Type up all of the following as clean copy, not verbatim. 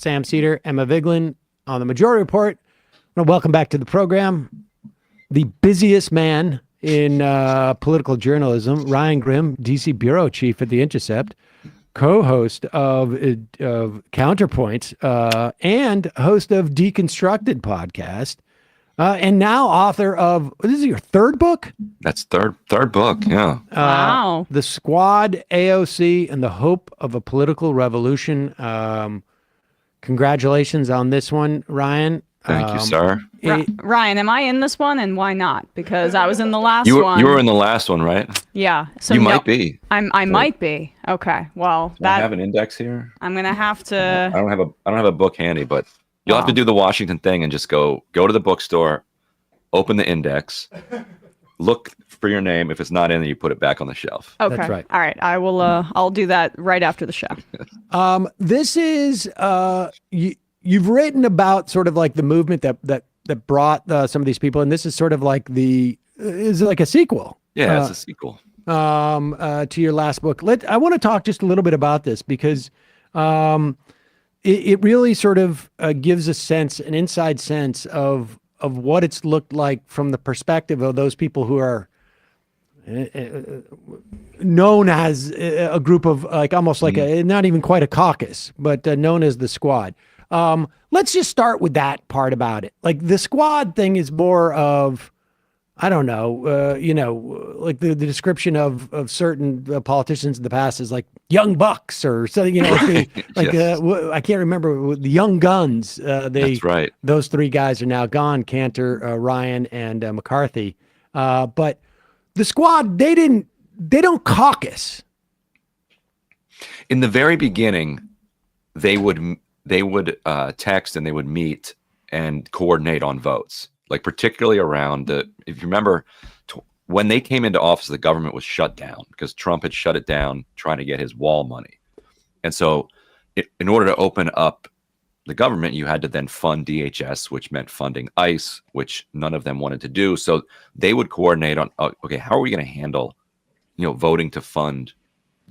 Sam Seder, Emma Vigeland on the Majority Report. Well, welcome back to the program. The busiest man in political journalism, Ryan Grim, DC bureau chief at the Intercept, co-host of Counterpoint, and host of Deconstructed podcast, and now author of, this is your third book? That's third book, yeah. Wow. The Squad, AOC, and the Hope of a Political Revolution. Congratulations on this one, Ryan. Thank you, sir. Ryan, am I in this one, and why not? Because I was in the last one. You were in the last one, right? Yeah. So you might be. I might be. Okay. Well, I have an index here. I'm gonna have to. I don't have a book handy, but you'll have to do the Washington thing and just go to the bookstore, open the index, look for your name. If it's not in there, you put it back on the shelf. Okay. That's right. All right. I will. I'll do that right after the show. This is you've written about sort of like the movement that brought some of these people, and this is sort of like is like a sequel. Yeah, it's a sequel. To your last book. I want to talk just a little bit about this because it really sort of gives an inside sense of what it's looked like from the perspective of those people who are known as a group of like almost like not even quite a caucus, but known as the Squad. Let's just start with that part about it. Like the Squad thing is more of, I don't know, like the description of certain politicians in the past is like young bucks or something, Right. I can't remember the young guns. That's right. Those three guys are now gone, Cantor, Ryan, and McCarthy. But the Squad, they don't caucus. In the very beginning, they would text and they would meet and coordinate on votes, like particularly around if you remember, when they came into office, the government was shut down because Trump had shut it down trying to get his wall money. And so in order to open up the government, you had to then fund DHS, which meant funding ICE, which none of them wanted to do. So they would coordinate on, okay, how are we going to handle, voting to fund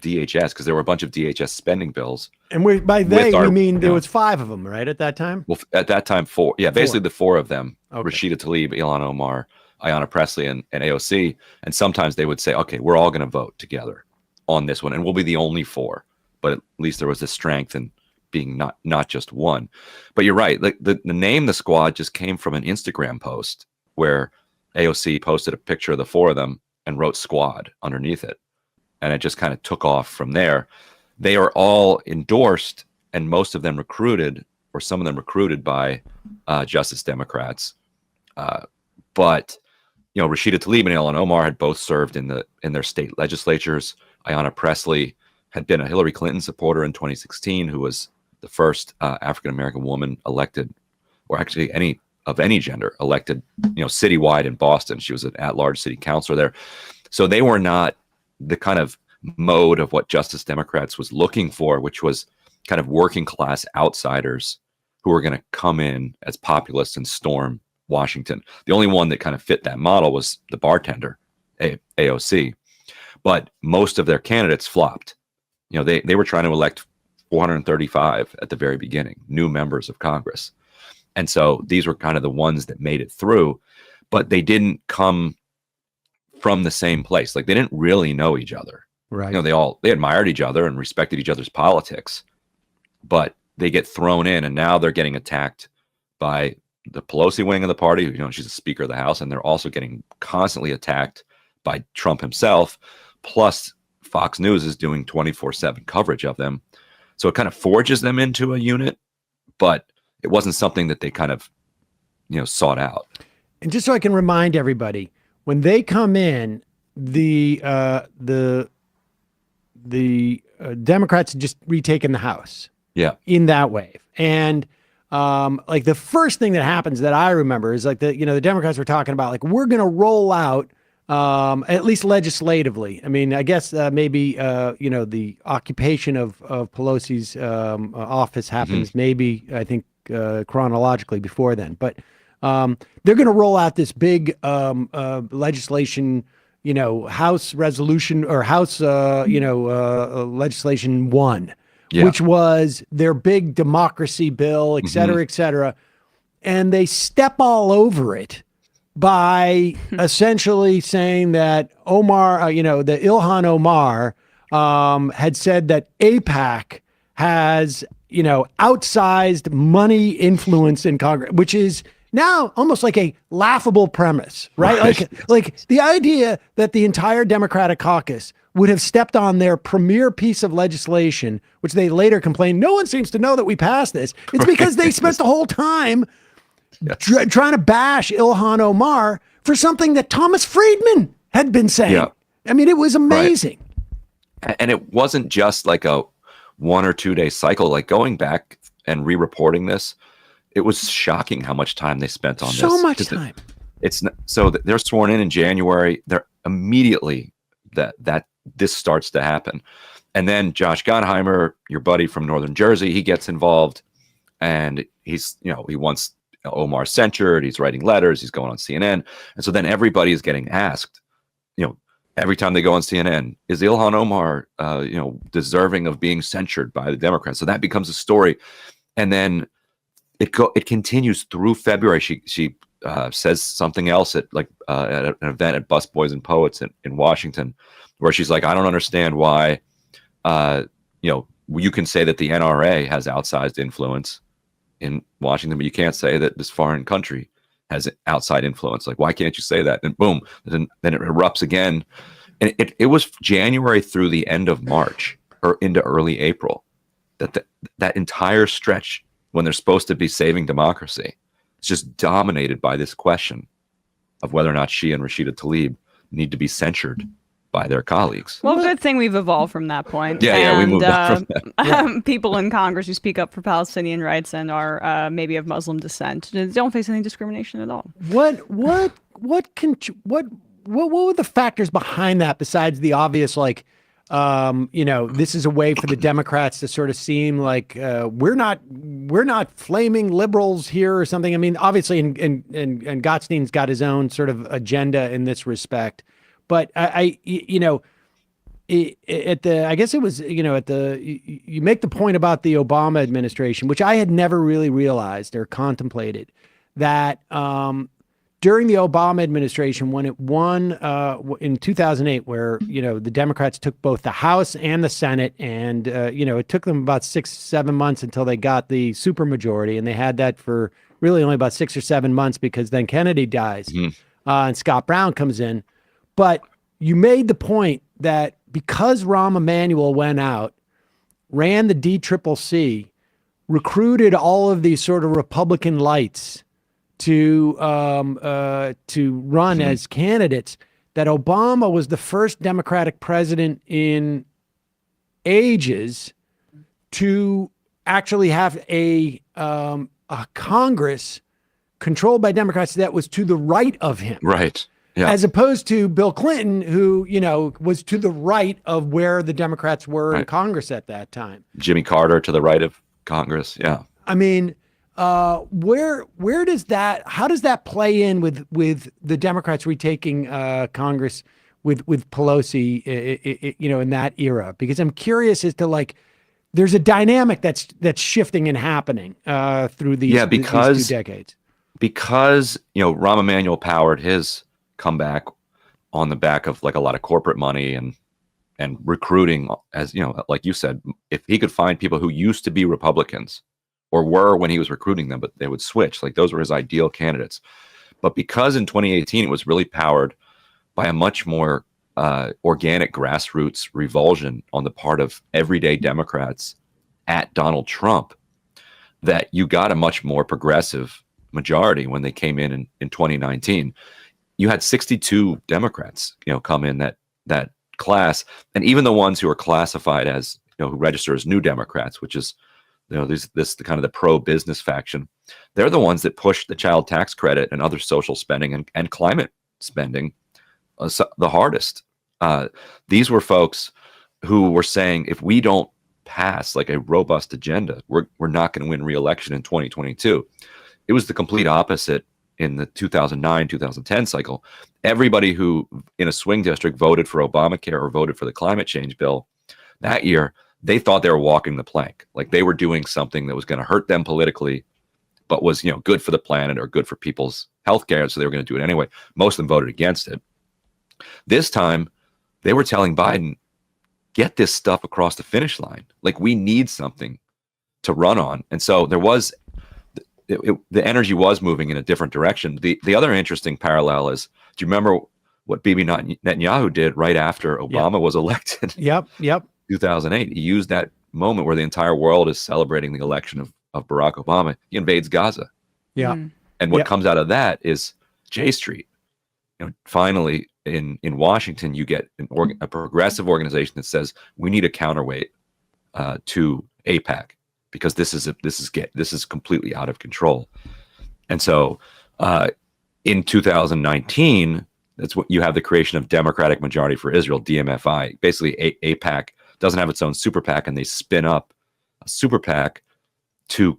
DHS, because there were a bunch of DHS spending bills. And we mean there was 5 of them, right, at that time? Well, at that time, 4. Yeah, basically the 4 of them, okay. Rashida Tlaib, Ilhan Omar, Ayanna Pressley, and AOC. And sometimes they would say, okay, we're all going to vote together on this one, and we'll be the only 4. But at least there was this strength in being not just one. But you're right. Like the name The Squad just came from an Instagram post where AOC posted a picture of the 4 of them and wrote Squad underneath it. And it just kind of took off from there. They are all endorsed, and most of them recruited, or some of them recruited by Justice Democrats. But Rashida Tlaib and Ilhan Omar had both served in their state legislatures. Ayanna Pressley had been a Hillary Clinton supporter in 2016, who was the first African American woman elected, or actually any gender elected, citywide in Boston. She was an at-large city councilor there. So they were not the kind of mode of what Justice Democrats was looking for, which was kind of working class outsiders who were going to come in as populists and storm Washington. The only one that kind of fit that model was the bartender, AOC. But most of their candidates flopped. They were trying to elect 435 at the very beginning, new members of Congress. And so these were kind of the ones that made it through, but they didn't come from the same place. Like they didn't really know each other. Right. They admired each other and respected each other's politics, but they get thrown in, and now they're getting attacked by the Pelosi wing of the party. She's a Speaker of the House, and they're also getting constantly attacked by Trump himself. Plus Fox News is doing 24/7 coverage of them. So it kind of forges them into a unit, but it wasn't something that they kind of, sought out. And just so I can remind everybody, when they come in, the Democrats had just retaken the House. Yeah. In that wave. And like the first thing that happens that I remember is like the Democrats were talking about like, we're going to roll out at least legislatively. I mean, I guess maybe, the occupation of Pelosi's office happens maybe, I think, chronologically before then. But they're going to roll out this big legislation, House resolution or House, legislation 1, which was their big democracy bill, et cetera, et cetera. And they step all over it by essentially saying that Omar, the Ilhan Omar had said that AIPAC has, outsized money influence in Congress, which is now almost like a laughable premise, right? Like the idea that the entire Democratic caucus would have stepped on their premier piece of legislation, which they later complained, no one seems to know that we passed this. It's because they spent the whole time trying to bash Ilhan Omar for something that Thomas Friedman had been saying. Yeah. I mean, it was amazing. Right. And it wasn't just like a 1 or 2 day cycle, like going back and re-reporting this. It was shocking how much time they spent on this. So much time. They're sworn in January. They're immediately that this starts to happen. And then Josh Gottheimer, your buddy from Northern Jersey, he gets involved, and he wants Omar censured. He's writing letters. He's going on CNN. And so then everybody is getting asked, every time they go on CNN, is Ilhan Omar, deserving of being censured by the Democrats? So that becomes a story. And then it continues through February. She says something else at an event at Busboys and Poets in Washington, where she's like, I don't understand why, you can say that the NRA has outsized influence in Washington, but you can't say that this foreign country has outside influence. Like, why can't you say that? And boom, then it erupts again. And it was January through the end of March or into early April that entire stretch when they're supposed to be saving democracy, it's just dominated by this question of whether or not she and Rashida Tlaib need to be censured by their colleagues. Well, good thing we've evolved from that point. Yeah, we moved on from that. People in Congress who speak up for Palestinian rights and are maybe of Muslim descent don't face any discrimination at all. What were the factors behind that besides the obvious, this is a way for the Democrats to sort of seem like we're not flaming liberals here or something. I mean, obviously, and Gottstein's got his own sort of agenda in this respect. But you make the point about the Obama administration, which I had never really realized or contemplated, that during the Obama administration, when it won in 2008, where, the Democrats took both the House and the Senate, and, it took them about 6-7 months until they got the supermajority. And they had that for really only about 6 or 7 months, because then Kennedy dies and Scott Brown comes in. But you made the point that because Rahm Emanuel went out, ran the DCCC, recruited all of these sort of Republican lights to run as candidates, that Obama was the first Democratic president in ages to actually have a Congress controlled by Democrats that was to the right of him. Right. Yeah. As opposed to Bill Clinton, who, was to the right of where the Democrats were in Congress at that time. Jimmy Carter to the right of Congress. Yeah. I mean, where does how does that play in with the Democrats retaking Congress with Pelosi, in that era? Because I'm curious as to there's a dynamic that's shifting and happening through these 2 decades. Because, Rahm Emanuel powered his comeback on the back of a lot of corporate money and recruiting, as like you said, if he could find people who used to be Republicans or were when he was recruiting them, but they would switch, those were his ideal candidates. But because in 2018 it was really powered by a much more organic grassroots revulsion on the part of everyday Democrats at Donald Trump, that you got a much more progressive majority when they came in 2019. You had 62 Democrats, come in that class, and even the ones who are classified as, who register as New Democrats, which is, this kind of the pro-business faction, they're the ones that push the child tax credit and other social spending and climate spending the hardest. These were folks who were saying, if we don't pass a robust agenda, we're not going to win re-election in 2022. It was the complete opposite in the 2009-2010 cycle. Everybody who in a swing district voted for Obamacare or voted for the climate change bill that year, they thought they were walking the plank. Like they were doing something that was going to hurt them politically, but was, good for the planet or good for people's healthcare. So they were going to do it anyway. Most of them voted against it. This time they were telling Biden, get this stuff across the finish line. Like we need something to run on. And so there was, the energy was moving in a different direction. The other interesting parallel is, do you remember what Bibi Netanyahu did right after Obama was elected? Yep. 2008. He used that moment where the entire world is celebrating the election of Barack Obama. He invades Gaza. Yeah. And what comes out of that is J Street. Finally in Washington, you get a progressive organization that says we need a counterweight to AIPAC because this is completely out of control. And so in 2019, that's what you have, the creation of Democratic Majority for Israel, DMFI. Basically, AIPAC doesn't have its own super PAC, and they spin up a super PAC to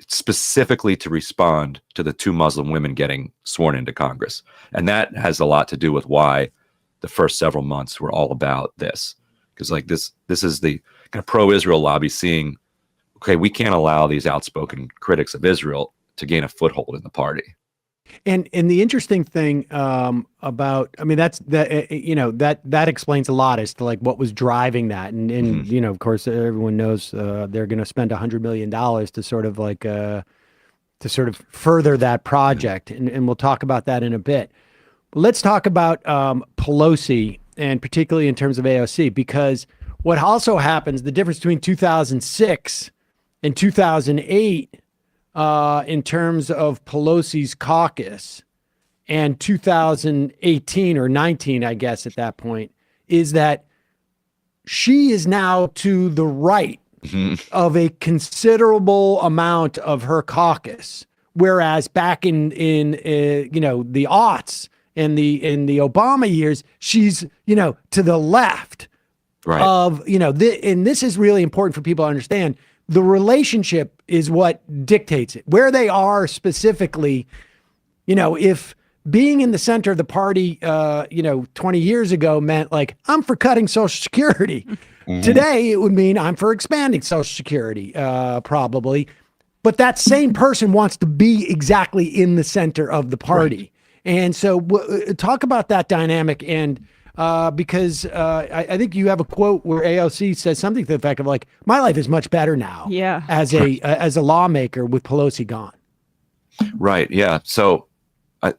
specifically to respond to the 2 Muslim women getting sworn into Congress. And that has a lot to do with why the first several months were all about this. Because like this is the kind of pro-Israel lobby seeing, okay, we can't allow these outspoken critics of Israel to gain a foothold in the party. And the interesting thing about, I mean, that explains a lot as to like what was driving that. And of course, everyone knows they're going to spend $100 million to sort of like to sort of further that project. And we'll talk about that in a bit. But let's talk about Pelosi, and particularly in terms of AOC, because what also happens, the difference between 2006 and 2008 in terms of Pelosi's caucus and 2018 or 19, I guess, at that point, is that she is now to the right of a considerable amount of her caucus. Whereas back in the aughts and in the Obama years, she's, to the left of, and this is really important for people to understand. The relationship is what dictates it. Where they are specifically, if being in the center of the party, 20 years ago meant like, I'm for cutting Social Security. Today, it would mean I'm for expanding Social Security, probably. But that same person wants to be exactly in the center of the party. Right. And so talk about that dynamic. And because I think you have a quote where AOC says something to the effect of like, my life is much better now as a lawmaker with Pelosi gone. Right. Yeah. So I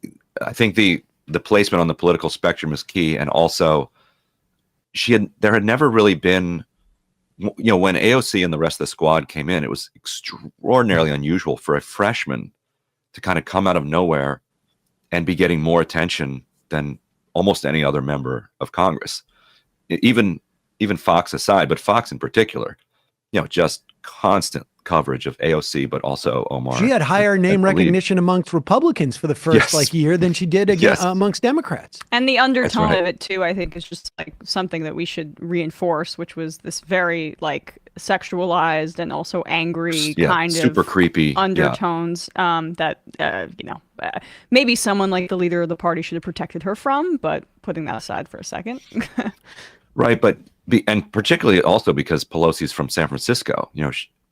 think the placement on the political spectrum is key. And also there had never really been, when AOC and the rest of the squad came in, it was extraordinarily unusual for a freshman to kind of come out of nowhere and be getting more attention than almost any other member of Congress, even Fox aside, but Fox in particular, just constant coverage of AOC, but also Omar. She had higher name recognition amongst Republicans for the first year than she did amongst Democrats. And the undertone of it too, I think, is just like something that we should reinforce, which was this very like sexualized and also angry kind of super creepy undertones that maybe someone like the leader of the party should have protected her from, but putting that aside for a second. Right, but and particularly also because Pelosi's from San Francisco,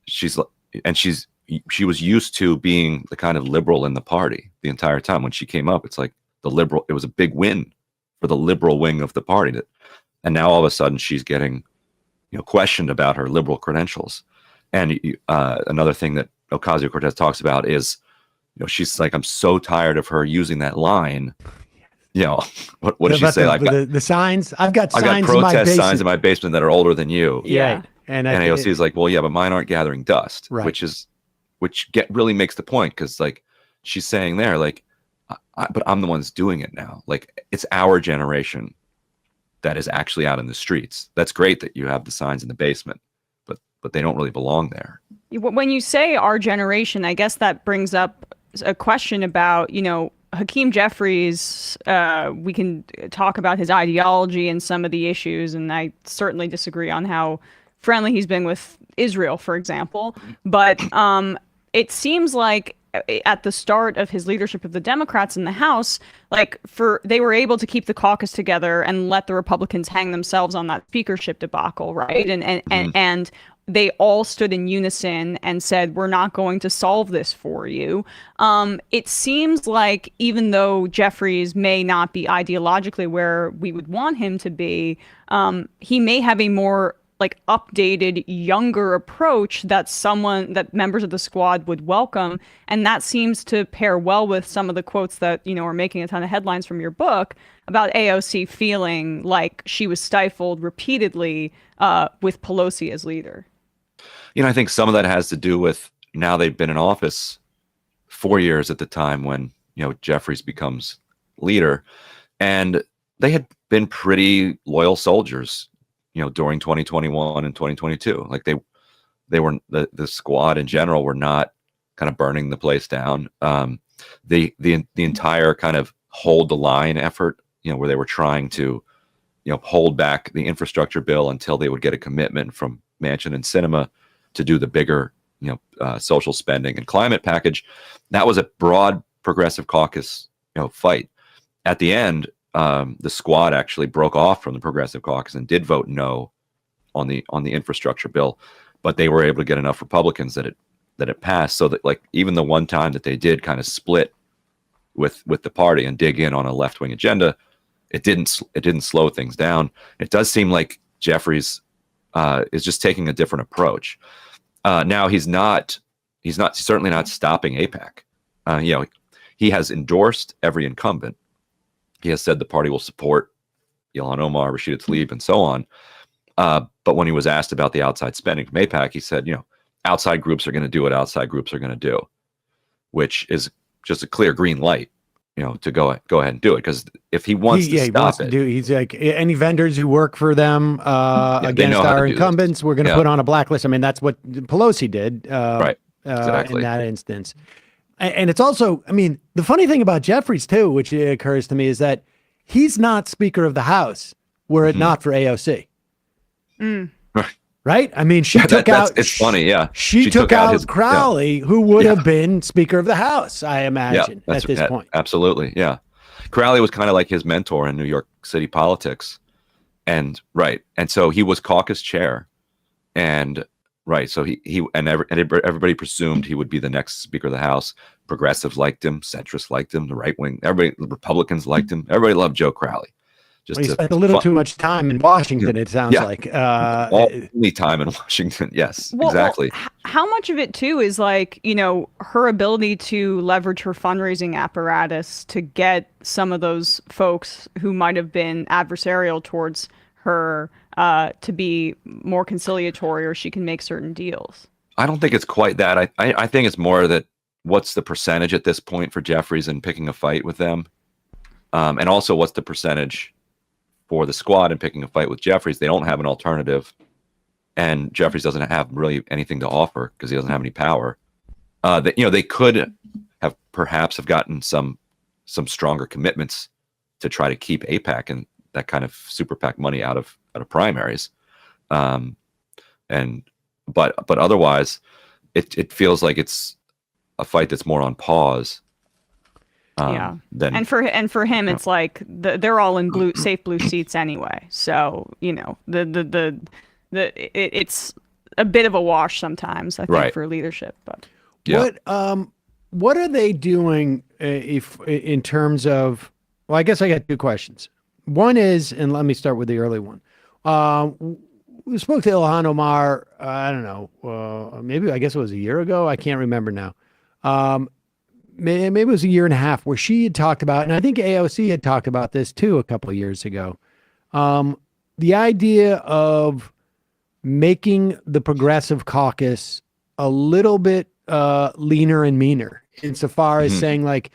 she was used to being the kind of liberal in the party the entire time. When she came up, it's like it was a big win for the liberal wing of the party. And now all of a sudden she's getting questioned about her liberal credentials. And another thing that Ocasio-Cortez talks about is, she's like, I'm so tired of her using that line. What does she say? The signs. I've got protest signs in my basement that are older than you. Yeah. And AOC is like, well, yeah, but mine aren't gathering dust, right. which really makes the point, because like she's saying there, like, but I'm the one that's doing it now. Like, it's our generation that is actually out in the streets. That's great that you have the signs in the basement, but they don't really belong there. When you say our generation, I guess that brings up a question about, Hakeem Jeffries. We can talk about his ideology and some of the issues, and I certainly disagree on how friendly he's been with Israel, for example. But it seems like at the start of his leadership of the Democrats in the House, like they were able to keep the caucus together and let the Republicans hang themselves on that speakership debacle, right? And they all stood in unison and said, we're not going to solve this for you. It seems like even though Jeffries may not be ideologically where we would want him to be, he may have a more like updated, younger approach that members of the squad would welcome. And that seems to pair well with some of the quotes that, are making a ton of headlines from your book about AOC feeling like she was stifled repeatedly with Pelosi as leader. I think some of that has to do with now they've been in office 4 years at the time when, Jeffries becomes leader, and they had been pretty loyal soldiers, during 2021 and 2022. Like they were the squad in general were not kind of burning the place down. The entire kind of hold the line effort, where they were trying to, hold back the infrastructure bill until they would get a commitment from Manchin and Sinema to do the bigger, social spending and climate package. That was a broad progressive caucus, fight. At the end, the squad actually broke off from the progressive caucus and did vote no on the infrastructure bill, but they were able to get enough Republicans that it passed. So that, like, even the one time that they did kind of split with the party and dig in on a left-wing agenda, it didn't slow things down. It does seem like Jeffries is just taking a different approach. Now he's certainly not stopping AIPAC. He has endorsed every incumbent. He has said the party will support Ilhan, Omar, Rashida Tlaib, and so on. But when he was asked about the outside spending from AIPAC, he said, outside groups are going to do what outside groups are going to do, which is just a clear green light, to go ahead and do it. Because if he wants to stop it, he's like, any vendors who work for them against our incumbents, we're going to put on a blacklist. I mean, that's what Pelosi did, right? Exactly. In that instance. And it's also, I mean, the funny thing about Jeffries too, which occurs to me, is that he's not Speaker of the House were it not for AOC. Right? I mean, she took out. It's funny, yeah. She took out Crowley, who would have been Speaker of the House, I imagine, at this point. Absolutely, yeah. Crowley was kind of like his mentor in New York City politics, and so he was caucus chair, and so everybody presumed he would be the next Speaker of the House. Progressives liked him, centrists liked him, the right wing, the Republicans liked him. Everybody loved Joe Crowley. He spent a little too much time in Washington, it sounds like. Only time in Washington, yes, exactly. Well, how much of it, too, is like, her ability to leverage her fundraising apparatus to get some of those folks who might have been adversarial towards her to be more conciliatory, or she can make certain deals? I don't think it's quite that. I think it's more that what's the percentage at this point for Jeffries in picking a fight with them? And also what's the percentage for the squad and picking a fight with Jeffries? They don't have an alternative, and Jeffries doesn't have really anything to offer because he doesn't have any power. They could have perhaps gotten some stronger commitments to try to keep AIPAC and that kind of super PAC money out of primaries, but otherwise, it feels like it's a fight that's more on pause. And for him, it's like they're all in safe blue seats anyway. So it's a bit of a wash sometimes, I think, for leadership. But what are they doing if in terms of? Well, I guess I got two questions. One is, and let me start with the early one. We spoke to Ilhan Omar. I don't know. Maybe I guess it was a year ago. I can't remember now. Maybe it was a year and a half, where she had talked about, and I think AOC had talked about this too a couple of years ago, the idea of making the Progressive Caucus a little bit leaner and meaner, insofar as saying, like,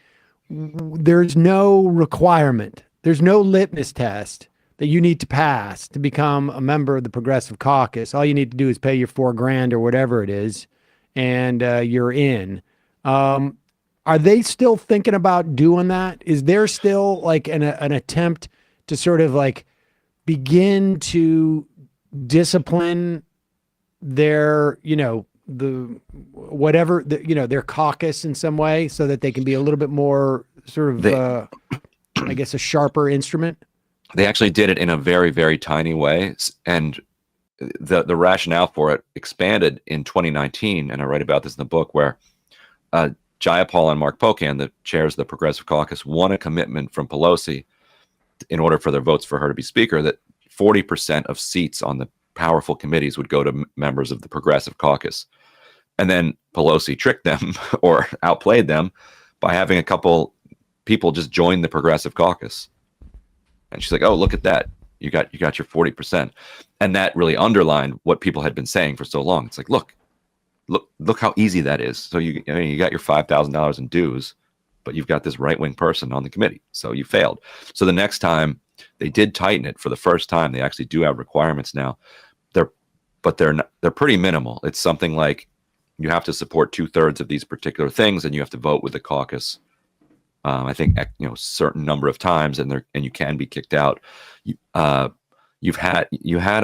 there's no requirement, there's no litmus test that you need to pass to become a member of the Progressive Caucus. All you need to do is pay your $4,000 or whatever it is, and you're in. Are they still thinking about doing that? Is there still like an attempt to sort of like begin to discipline their whatever their caucus in some way, so that they can be a little bit more sort of I guess a sharper instrument? They actually did it in a very, very tiny way, and the rationale for it expanded in 2019, and I write about this in the book, where Jayapal and Mark Pocan, the chairs of the Progressive Caucus, won a commitment from Pelosi in order for their votes for her to be speaker, that 40% of seats on the powerful committees would go to members of the Progressive Caucus. And then Pelosi tricked them or outplayed them by having a couple people just join the Progressive Caucus. And she's like, "Oh, look at that. You got your 40%." And that really underlined what people had been saying for so long. It's like, look how easy that is. So you got your $5,000 in dues, but you've got this right-wing person on the committee. So you failed. So the next time they did tighten it for the first time. They actually do have requirements now. They're pretty minimal. It's something like you have to support 2/3 of these particular things, and you have to vote with the caucus. I think certain number of times, and you can be kicked out. You had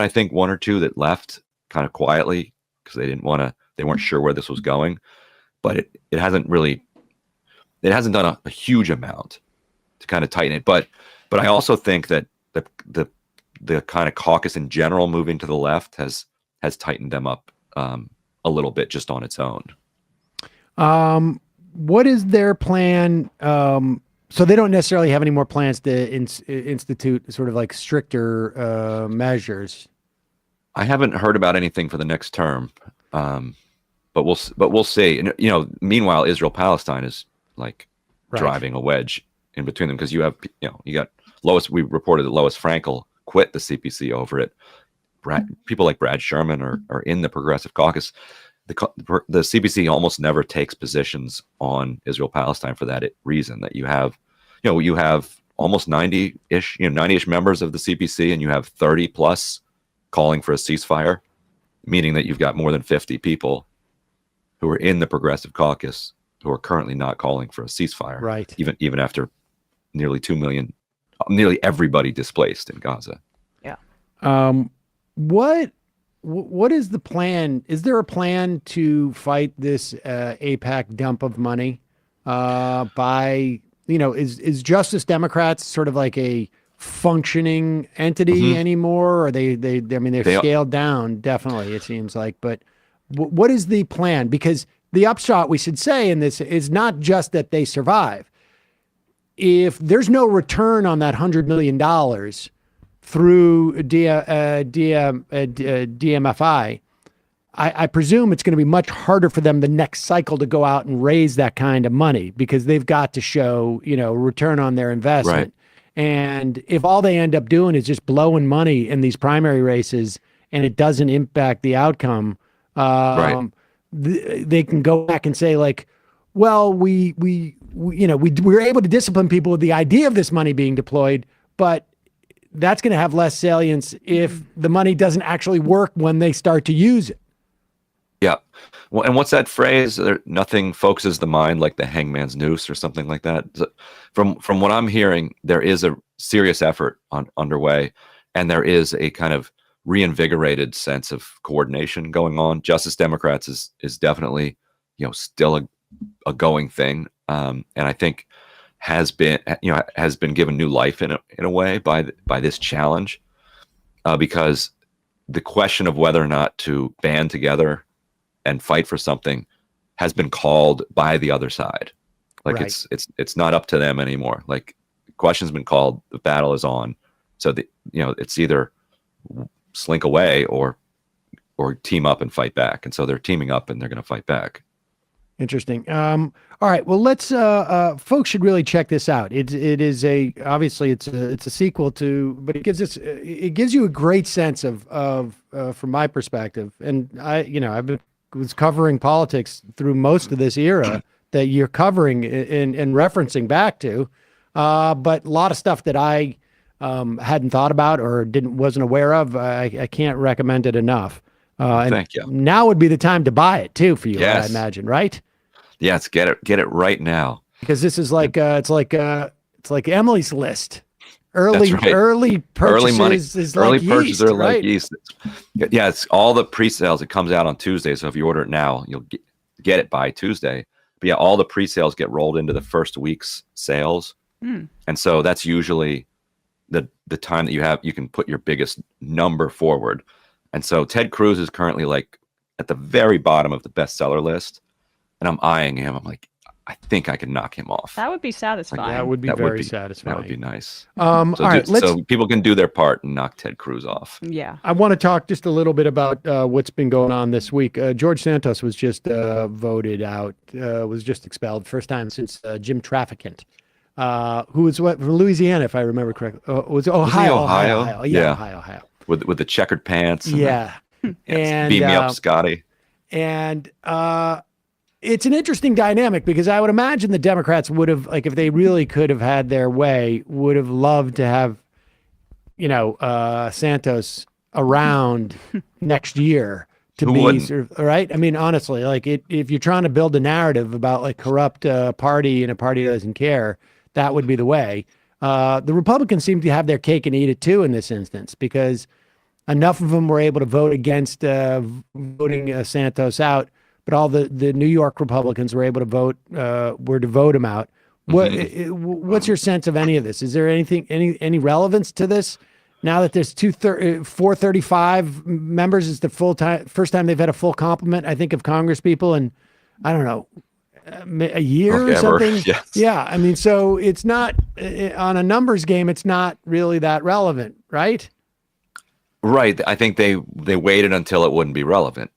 I think one or two that left kind of quietly because they weren't sure where this was going, but it hasn't done a huge amount to kind of tighten it. But I also think that the kind of caucus in general moving to the left has tightened them up a little bit just on its own. What is their plan? So they don't necessarily have any more plans to institute sort of like stricter measures. I haven't heard about anything for the next term, but we'll see. And meanwhile, Israel-Palestine is like driving a wedge in between them, because you got Lois. We reported that Lois Frankel quit the CPC over it. People like Brad Sherman are in the Progressive Caucus. The CPC almost never takes positions on Israel-Palestine for that reason, that you have almost 90-ish members of the CPC, and you have 30 plus calling for a ceasefire, meaning that you've got more than 50 people who are in the Progressive Caucus who are currently not calling for a ceasefire. Right. Even after nearly 2 million, nearly everybody displaced in Gaza. Yeah. What is the plan? Is there a plan to fight this AIPAC dump of money by, is Justice Democrats sort of like a functioning entity anymore? Or they're scaled down, definitely, it seems like. But what is the plan? Because the upshot, we should say, in this is not just that they survive. If there's no return on that $100 million through DMFI, I presume it's going to be much harder for them the next cycle to go out and raise that kind of money, because they've got to show, return on their investment. Right. And if all they end up doing is just blowing money in these primary races and it doesn't impact the outcome, they can go back and say, like, well, we were able to discipline people with the idea of this money being deployed, but that's going to have less salience if the money doesn't actually work when they start to use it. Yeah. Well, and what's that phrase? Nothing focuses the mind like the hangman's noose, or something like that. From what I'm hearing, there is a serious effort underway, and there is a kind of reinvigorated sense of coordination going on. Justice Democrats is definitely, still a going thing, and I think has been given new life in a way by this challenge, because the question of whether or not to band together and fight for something has been called by the other side. Like, right. It's not up to them anymore. Like, the question's been called, the battle is on. So it's either slink away or team up and fight back. And so they're teaming up and they're going to fight back. Interesting. All right. Well, let's folks should really check this out. It is obviously it's a sequel to, but it gives you a great sense of from my perspective. And I was covering politics through most of this era that you're covering and referencing back to, but a lot of stuff that I hadn't thought about or wasn't aware of. I can't recommend it enough. Thank you. Now would be the time to buy it too for you, yes. I imagine, right? Yes, get it right now. Because this is like it's like Emily's List early That's right. early purchases Early money, is early like purchases yeast, are right? like yeast. Yeah, it's all the pre-sales. It comes out on Tuesday, so if you order it now, you'll get it by Tuesday. But yeah, all the pre-sales get rolled into the first week's sales, and so that's usually the time that you can put your biggest number forward. And so Ted Cruz is currently like at the very bottom of the bestseller list, and I'm eyeing him. I'm like, I think I can knock him off. That would be satisfying. That would be very satisfying. That would be nice. All right, so people can do their part and knock Ted Cruz off. Yeah. I want to talk just a little bit about what's been going on this week. George Santos was just voted out, was just expelled, first time since Jim Trafficant, who was from Louisiana, if I remember correctly. Was Ohio? Ohio? Yeah, Yeah. Ohio. With the checkered pants. Yeah. And beat me up, Scotty. And it's an interesting dynamic because I would imagine the Democrats would have, like, if they really could have had their way, would have loved to have, Santos around next year to Who be wouldn't? sort of, right. I mean, honestly, like if you're trying to build a narrative about like corrupt party and a party that doesn't care, that would be the way. The Republicans seem to have their cake and eat it too in this instance because enough of them were able to vote against voting Santos out. But all the New York Republicans were able to vote him out. What's your sense of any of this? Is there any relevance to this? Now that there's 435 members, is the first time they've had a full complement, I think, of Congress people, and I don't know, a year or something. Yes. Yeah, I mean, so it's not on a numbers game. It's not really that relevant, right? Right. I think they waited until it wouldn't be relevant.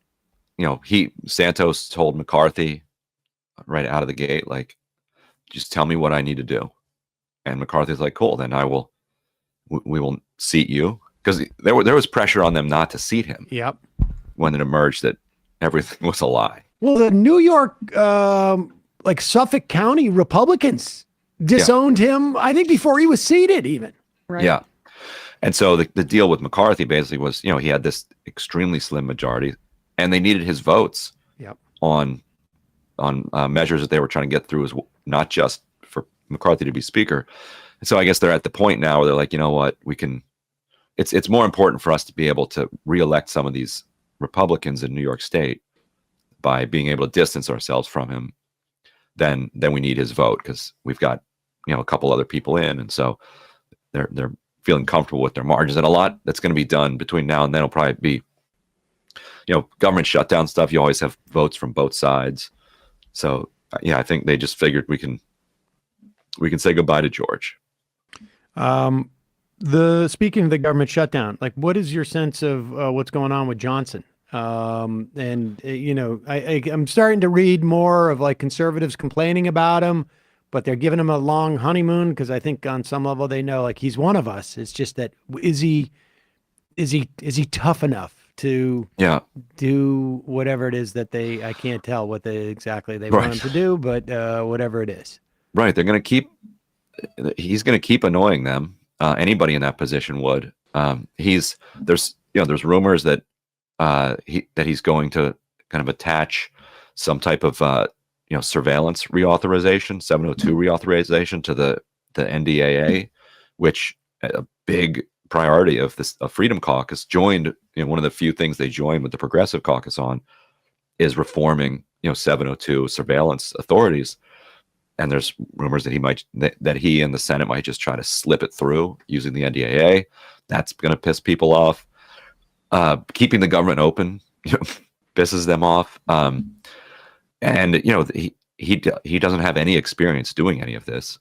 Santos told McCarthy right out of the gate, like, just tell me what I need to do. And McCarthy's like, cool, then we will seat you. Because there was pressure on them not to seat him. Yep. When it emerged that everything was a lie. Well, the New York, Suffolk County Republicans disowned him, I think, before he was seated even. Right. Yeah. And so the deal with McCarthy basically was, he had this extremely slim majority. And they needed his votes on measures that they were trying to get through, as not just for McCarthy to be speaker. And so I guess they're at the point now where they're like, you know what, we can. It's more important for us to be able to reelect some of these Republicans in New York State by being able to distance ourselves from him. Then we need his vote because we've got a couple other people in, and so they're feeling comfortable with their margins. And a lot that's going to be done between now and then will probably be. Government shutdown stuff, you always have votes from both sides. So, I think they just figured we can say goodbye to George. Speaking of the government shutdown, like, what is your sense of what's going on with Johnson? I'm starting to read more of like conservatives complaining about him, but they're giving him a long honeymoon because I think on some level they know like he's one of us. It's just that is he tough enough to do whatever it is that I can't tell what exactly they want him to do, but whatever it is. Right. He's going to keep annoying them. Anybody in that position would. There's rumors that he's going to kind of attach some type of surveillance reauthorization, 702 reauthorization to the NDAA, which a big priority of this Freedom Caucus joined. One of the few things they joined with the Progressive Caucus on is reforming 702 surveillance authorities. And there's rumors that he and the Senate might just try to slip it through using the NDAA. That's going to piss people off. Keeping the government open pisses them off. And he doesn't have any experience doing any of this.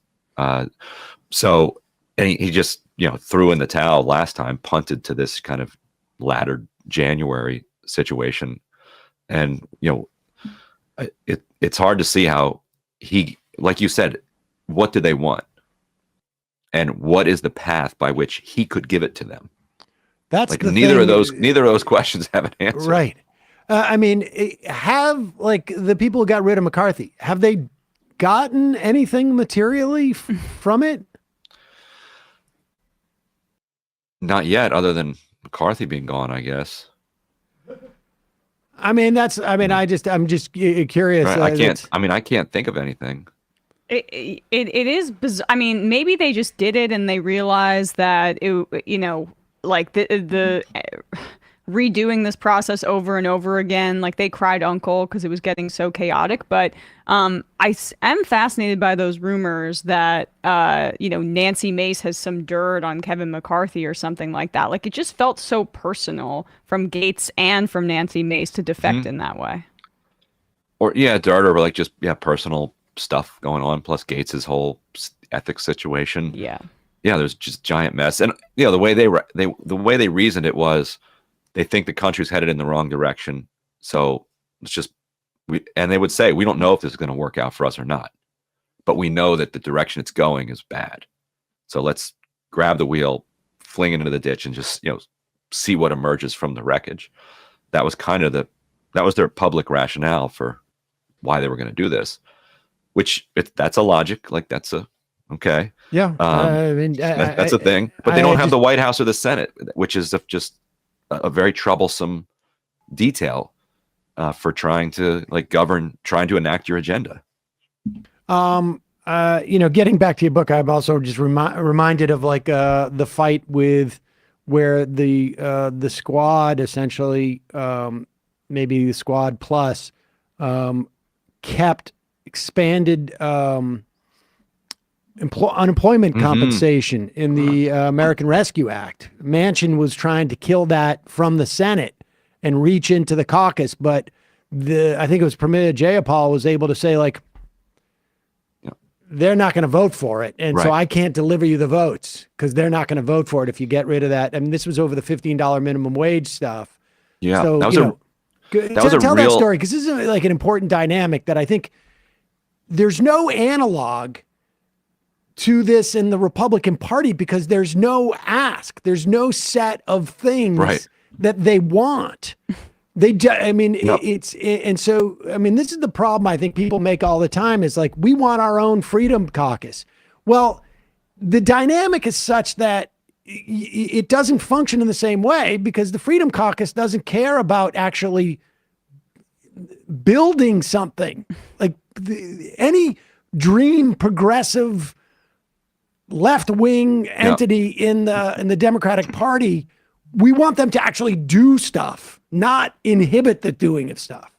So he just threw in the towel last time, punted to this kind of laddered January situation, and it's hard to see how he. Like you said, what do they want? And what is the path by which he could give it to them? That's like the neither thing. of those questions have an answer. Right. I mean, have like the people who got rid of McCarthy, have they gotten anything materially from it? Not yet, other than McCarthy being gone, I guess. I mean, I'm just curious. Right. I can't think of anything. It is bizarre. I mean, maybe they just did it and they realized that like the redoing this process over and over again, like they cried uncle because it was getting so chaotic. But am fascinated by those rumors that Nancy Mace has some dirt on Kevin McCarthy or something like that. Like it just felt so personal from Gates and from Nancy Mace to defect in that way. Or dirt over like just personal stuff going on, plus Gates's whole ethics situation. Yeah, there's just giant mess. And the way they reasoned it was they think the country's headed in the wrong direction, so it's just and they would say, we don't know if this is going to work out for us or not, but we know that the direction it's going is bad, so let's grab the wheel, fling it into the ditch, and just see what emerges from the wreckage. That was kind of that was their public rationale for why they were going to do this. Which that's a logic, like that's a okay. Yeah, I mean that's a thing, but they don't have the White House or the Senate, which is just a very troublesome detail for trying to govern, trying to enact your agenda. Getting back to your book, I'm also just reminded of the fight with where the squad essentially, maybe the squad plus, kept expanded unemployment compensation in the American Rescue Act. Manchin was trying to kill that from the Senate and reach into the caucus, but I think it was Premier Jayapal was able to say they're not going to vote for it, and so I can't deliver you the votes because they're not going to vote for it if you get rid of that. I mean, this was over the $15 minimum wage stuff. Yeah, so tell that story, because this is like an important dynamic that I think there's no analog to this in the Republican Party, because there's no ask. There's no set of things that they want. This is the problem I think people make all the time is we want our own Freedom Caucus. Well, the dynamic is such that it doesn't function in the same way, because the Freedom Caucus doesn't care about actually building something. Any dream progressive left-wing entity in the Democratic Party, we want them to actually do stuff, not inhibit the doing of stuff.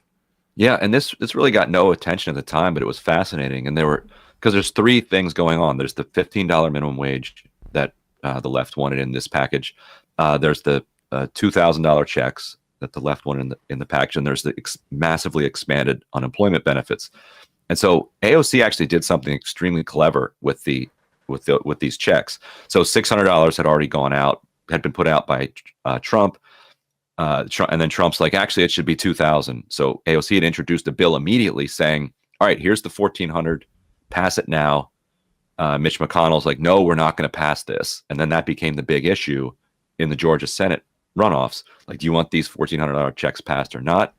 Yeah, and this really got no attention at the time, but it was fascinating. And because there's three things going on. There's the $15 minimum wage that the left wanted in this package. There's the $2,000 checks that the left wanted in the package, and there's the massively expanded unemployment benefits. And so AOC actually did something extremely clever with these checks. So $600 had already had been put out by Trump, and then Trump's like, actually, it should be $2,000. So AOC had introduced a bill immediately saying, all right, here's the $1,400, pass it now. Mitch McConnell's like, no, we're not going to pass this. And then that became the big issue in the Georgia Senate runoffs. Do you want these $1,400 checks passed or not?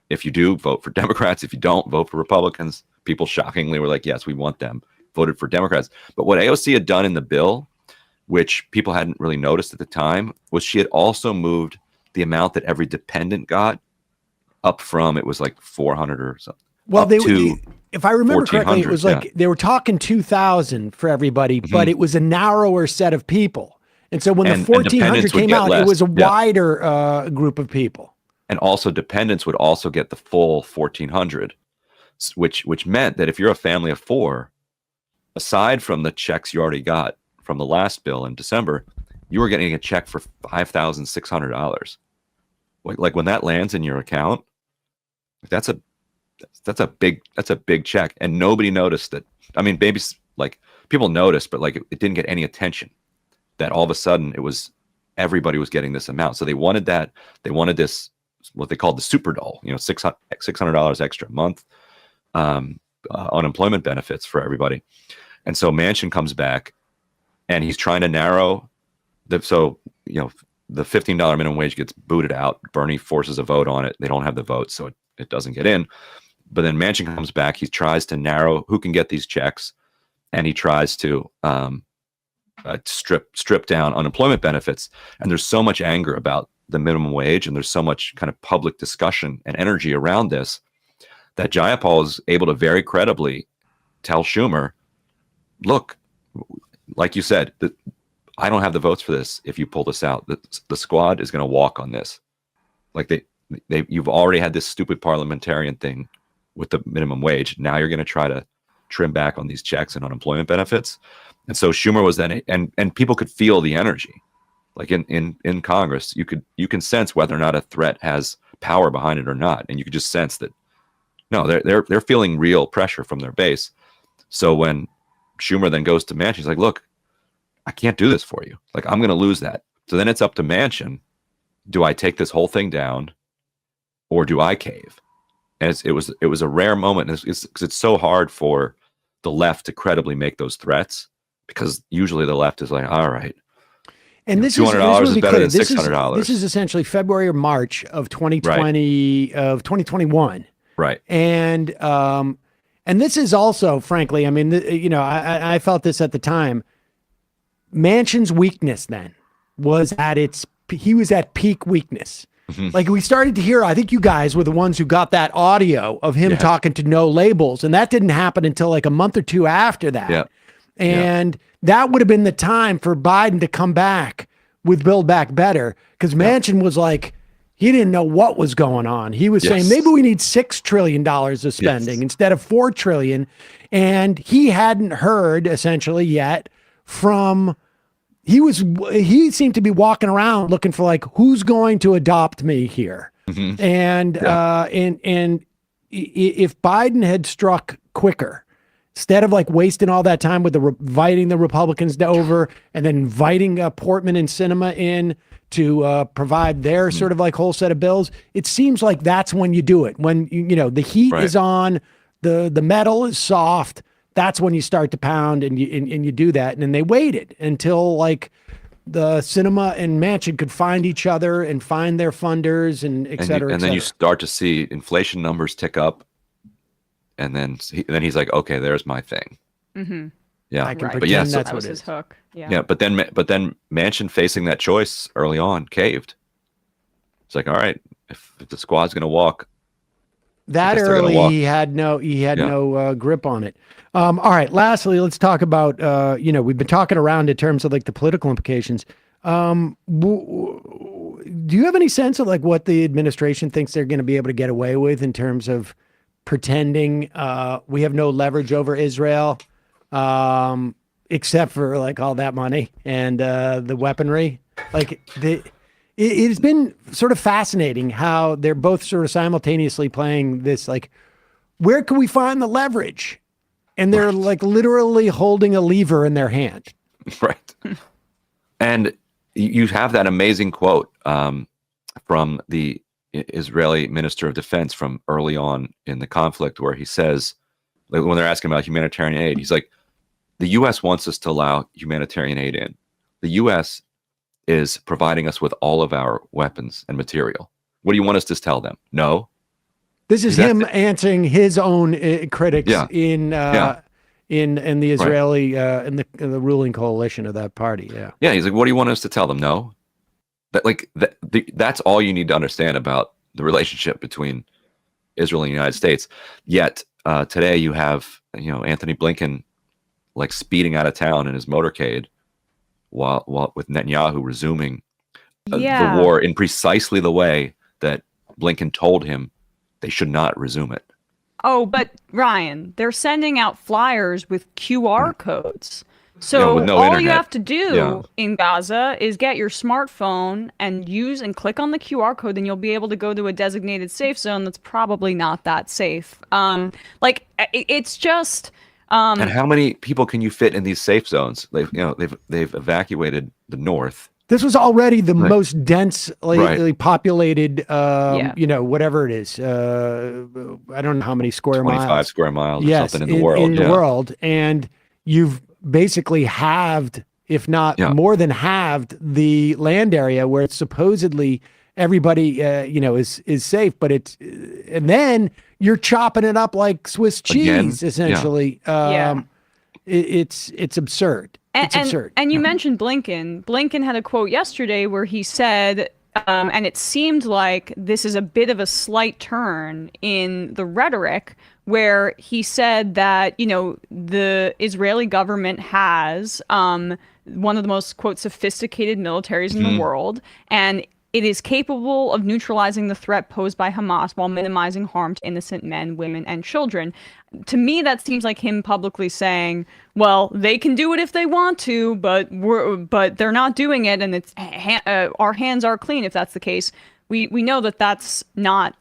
If you do, vote for Democrats. If you don't, vote for Republicans. People shockingly were like, yes, we want them. Voted for Democrats. But what AOC had done in the bill, which people hadn't really noticed at the time, was she had also moved the amount that every dependent got up from, it was like $400 or something. Well, if I remember correctly, it was they were talking $2,000 for everybody, but it was a narrower set of people. And so when the 1,400 came out, it was a wider group of people. And also dependents would also get the full 1,400, which meant that if you're a family of four, aside from the checks you already got from the last bill in December, you were getting a check for $5,600. Like when that lands in your account, that's a big check, and nobody noticed it. I mean, maybe people noticed, but it didn't get any attention. That all of a sudden everybody was getting this amount. So they wanted that. They wanted this, what they called the super dole, $600 extra a month, unemployment benefits for everybody. And so Manchin comes back, and he's trying to narrow the $15 minimum wage gets booted out. Bernie forces a vote on it. They don't have the vote, so it doesn't get in. But then Manchin comes back. He tries to narrow who can get these checks, and he tries to strip down unemployment benefits. And there's so much anger about the minimum wage, and there's so much kind of public discussion and energy around this, that Jayapal is able to very credibly tell Schumer, look, like you said, I don't have the votes for this. If you pull this out, the squad is going to walk on this. Like you've already had this stupid parliamentarian thing with the minimum wage. Now you're going to try to trim back on these checks and unemployment benefits. And so Schumer was then, and people could feel the energy, like in Congress. You can sense whether or not a threat has power behind it or not, and you could just sense that no, they're feeling real pressure from their base. So when Schumer then goes to Manchin, he's like, look, I can't do this for you. Like, I'm going to lose that. So then it's up to Manchin. Do I take this whole thing down, or do I cave? And it was a rare moment, because it's so hard for the left to credibly make those threats, because usually the left is like, all right. And this $200 is better than this $600. This is essentially February or March of 2020 of 2021. Right. And this is also, frankly, I mean, I felt this at the time. Manchin's weakness then was he was at peak weakness. Mm-hmm. Like, we started to hear, I think you guys were the ones who got that audio of him talking to No Labels, and that didn't happen until like a month or two after that. Yeah. And that would have been the time for Biden to come back with Build Back Better, because Manchin was like, he didn't know what was going on. He was saying, maybe we need $6 trillion of spending instead of $4 trillion. And he hadn't heard essentially yet from, he seemed to be walking around looking for like, who's going to adopt me here? Mm-hmm. And if Biden had struck quicker, instead of like wasting all that time with inviting the Republicans over and then inviting Portman and Sinema in to provide their sort of like whole set of bills, it seems like that's when you do it. When the heat is on, the metal is soft. That's when you start to pound, and you do that. And then they waited until like the Sinema and Manchin could find each other and find their funders and et cetera. And then you start to see inflation numbers tick up. And then he's like, okay, there's my thing. Mm-hmm. Yeah, I can pretend that's what his hook. Yeah, but then Manchin, facing that choice early on, caved. It's like, all right, if the squad's going to walk, that early, he had no grip on it. All right, lastly, let's talk about we've been talking around in terms of like the political implications. Do you have any sense of like what the administration thinks they're going to be able to get away with in terms of pretending we have no leverage over Israel, except for like all that money and the weaponry? Like it's been sort of fascinating how they're both sort of simultaneously playing this, like, where can we find the leverage? And they're like literally holding a lever in their hand. Right. And you have that amazing quote from the Israeli Minister of Defense from early on in the conflict, where he says, like, when they're asking about humanitarian aid, he's like, the U.S. wants us to allow humanitarian aid in. The U.S. is providing us with all of our weapons and material. What do you want us to tell them? No. This is him answering his own critics in the Israeli in the ruling coalition of that party. Yeah. He's like, what do you want us to tell them? No. That's all you need to understand about the relationship between Israel and the United States. Yet today you have Anthony Blinken like speeding out of town in his motorcade, while with Netanyahu resuming the war in precisely the way that Blinken told him they should not resume it. Oh, but Ryan, they're sending out flyers with QR codes. So with no all internet. you have to do in Gaza is get your smartphone and use and click on the QR code, and you'll be able to go to a designated safe zone that's probably not that safe. It's just. And how many people can you fit in these safe zones? They've evacuated the north. This was already the most densely populated, whatever it is. I don't know how many square 25 miles. Square miles or something in the world. In the world. And you've basically halved, if not more than halved, the land area where it's supposedly everybody, is safe. But and then you're chopping it up like Swiss cheese, essentially. It's absurd. It's absurd. And you mentioned Blinken. Blinken had a quote yesterday where he said, and it seemed like this is a bit of a slight turn in the rhetoric, where he said that, the Israeli government has one of the most, quote, sophisticated militaries in the world, and it is capable of neutralizing the threat posed by Hamas while minimizing harm to innocent men, women, and children. To me, that seems like him publicly saying, well, they can do it if they want to, but they're not doing it, and it's our hands are clean if that's the case. We know that that's not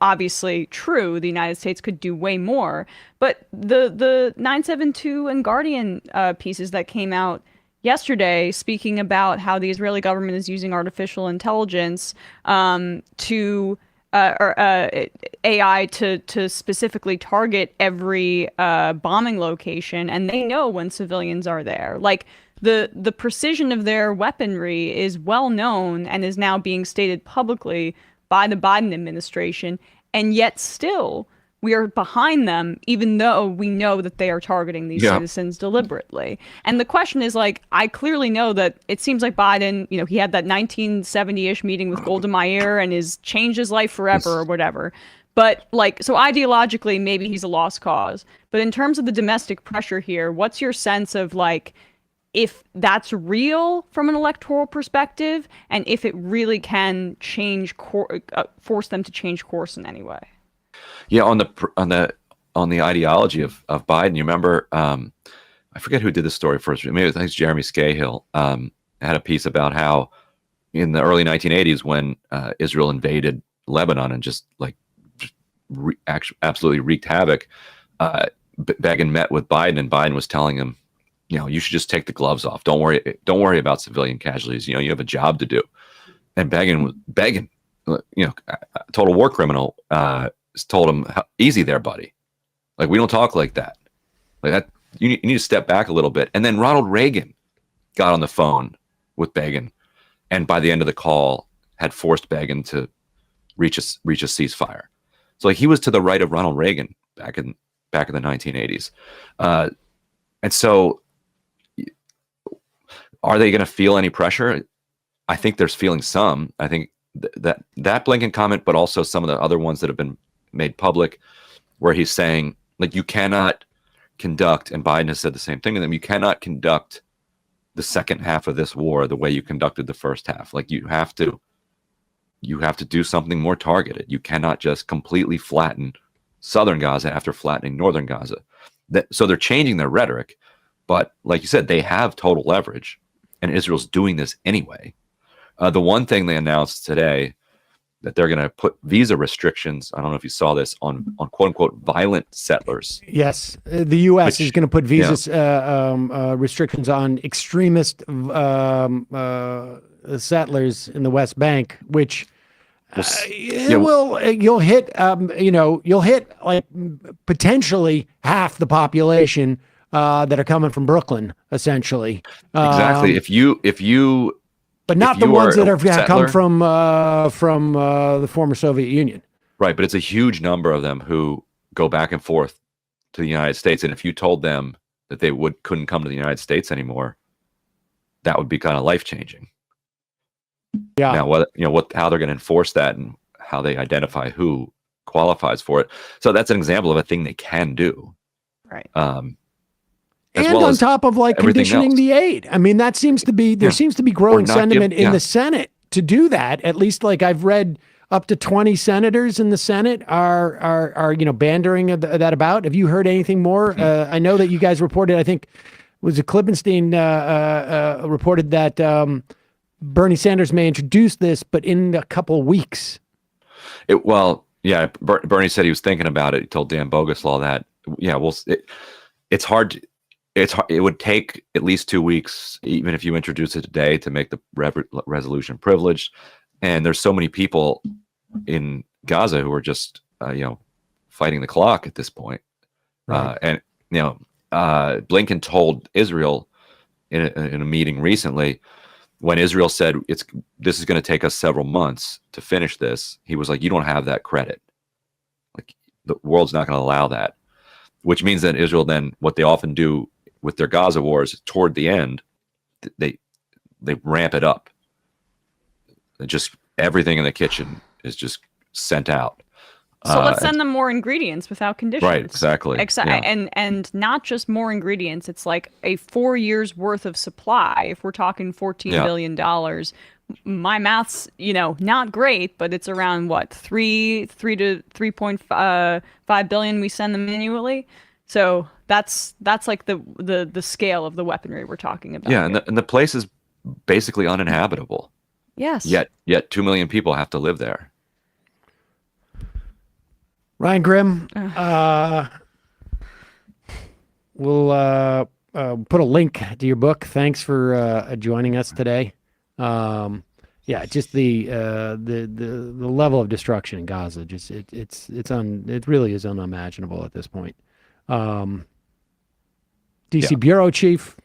obviously true. The United States could do way more. But the 972 and Guardian pieces that came out yesterday, speaking about how the Israeli government is using artificial intelligence to AI to specifically target every bombing location, and they know when civilians are there. Like the precision of their weaponry is well known and is now being stated publicly by the Biden administration, and yet still we are behind them, even though we know that they are targeting these citizens deliberately. And the question is, like, I clearly know that it seems like Biden, he had that 1970-ish meeting with Golda Meir and has changed his life forever or whatever. But so ideologically, maybe he's a lost cause. But in terms of the domestic pressure here, what's your sense of if that's real from an electoral perspective, and if it really can change force them to change course in any way? Yeah, on the ideology of Biden, you remember, I forget who did the story first. Maybe I think it's Jeremy Scahill had a piece about how in the early 1980s, when Israel invaded Lebanon and absolutely wreaked havoc, Begin met with Biden, and Biden was telling him, you should just take the gloves off. Don't worry about civilian casualties. You have a job to do. And Begin, total war criminal, told him, easy there, buddy. We don't talk like that. That you need to step back a little bit. And then Ronald Reagan got on the phone with Begin, and by the end of the call had forced Begin to reach a ceasefire. So he was to the right of Ronald Reagan back in the 1980s. And so are they going to feel any pressure? I think there's feeling some. I think that Blinken comment, but also some of the other ones that have been made public, where he's saying, you cannot conduct, and Biden has said the same thing to them, you cannot conduct the second half of this war the way you conducted the first half. You have to do something more targeted. You cannot just completely flatten southern Gaza after flattening northern Gaza. So they're changing their rhetoric, but like you said, they have total leverage, and Israel's doing this anyway. The one thing they announced today, that they're going to put visa restrictions, I don't know if you saw this, on quote unquote violent settlers. Yes, the U.S. is going to put visa restrictions on extremist settlers in the West Bank, which you'll hit potentially half the population that are coming from Brooklyn, essentially. Exactly. If you but not the ones that have come from the former Soviet Union. Right, but it's a huge number of them who go back and forth to the United States. And if you told them that they couldn't come to the United States anymore, that would be kind of life-changing. Yeah. Now, how they're going to enforce that and how they identify who qualifies for it. So that's an example of a thing they can do. Right. And on top of conditioning the aid. I mean, that seems to be, there seems to be growing sentiment in the Senate to do that. At least I've read up to 20 senators in the Senate are bandering that about. Have you heard anything more? I know that you guys reported, I think, was it Klippenstein reported that Bernie Sanders may introduce this, but in a couple of weeks. Bernie said he was thinking about it. He told Dan Boguslaw that. Yeah, it's hard. It would take at least 2 weeks, even if you introduce it today, to make the resolution privileged. And there's so many people in Gaza who are just, fighting the clock at this point. Right. Blinken told Israel in a meeting recently, when Israel said this is going to take us several months to finish this, he was like, you don't have that credit. The world's not going to allow that, which means that Israel then, what they often do with their Gaza wars, toward the end, they ramp it up. Just everything in the kitchen is just sent out. So let's send them more ingredients without conditions. Right, exactly. Yeah. And not just more ingredients. It's like a 4 years worth of supply. If we're talking $14 billion, my math's not great, but it's around what 3 to 3.5 billion we send them annually. So that's like the scale of the weaponry we're talking about. Yeah, and the place is basically uninhabitable. Yes. Yet 2 million people have to live there. Ryan Grimm, we'll put a link to your book. Thanks for joining us today. Just the level of destruction in Gaza, just it really is unimaginable at this point. DC Bureau Chief,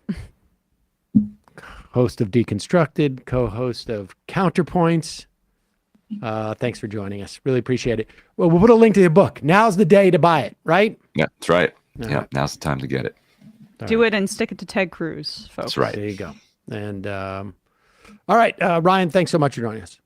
host of Deconstructed, co-host of Counterpoints. Thanks for joining us. Really appreciate it. Well, we'll put a link to the book. Now's the day to buy it, right? Yeah, that's right. All yeah, right. Now's the time to get it. Do it and stick it to Ted Cruz, folks. That's right. There you go. And all right, Ryan, thanks so much for joining us.